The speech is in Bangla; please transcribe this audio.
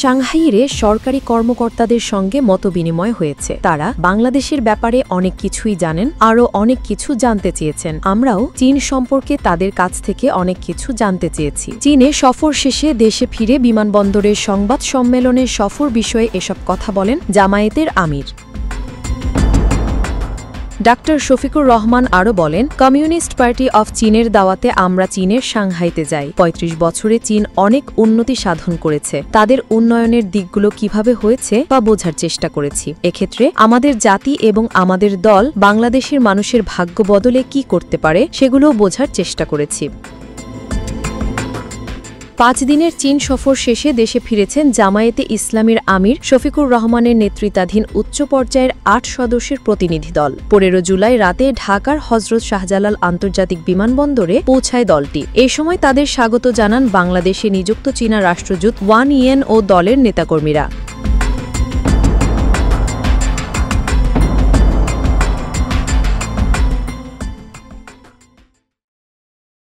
সাংহাইয়ে সরকারি কর্মকর্তাদের সঙ্গে মতবিনিময় হয়েছে। তারা বাংলাদেশের ব্যাপারে অনেক কিছুই জানেন, আরও অনেক কিছু জানতে চেয়েছেন। আমরাও চীন সম্পর্কে তাদের কাছ থেকে অনেক কিছু জানতে চেয়েছি। চীনে সফর শেষে দেশে ফিরে বিমানবন্দরের সংবাদ সম্মেলনে সফর বিষয়ে এসব কথা বলেন জামায়াতের আমির ডাক্তার শফিকুর রহমান আরও বলেন, কমিউনিস্ট পার্টি অফ চীনের দাওয়াতে আমরা চীনের সাংহাইতে যাই। ৩৫ বছরে চীন অনেক উন্নতি সাধন করেছে। তাদের উন্নয়নের দিকগুলো কিভাবে হয়েছে তা বোঝার চেষ্টা করেছি। এক্ষেত্রে আমাদের জাতি এবং আমাদের দল বাংলাদেশের মানুষের ভাগ্য বদলে কি করতে পারে সেগুলোও বোঝার চেষ্টা করেছি। ৫ দিনের চীন সফর শেষে দেশে ফিরেছেন জামায়াতে ইসলামীর আমির শফিকুর রহমানের নেতৃত্বাধীন উচ্চ পর্যায়ের ৮ সদস্যের প্রতিনিধি দল। ১৫ জুলাই রাতে ঢাকার হজরত শাহজালাল আন্তর্জাতিক বিমানবন্দরে পৌঁছায় দলটি। এ সময় তাদের স্বাগত জানান বাংলাদেশে নিযুক্ত চীনা রাষ্ট্রদূত ওয়ান ইয়েন ও দলের নেতাকর্মীরা।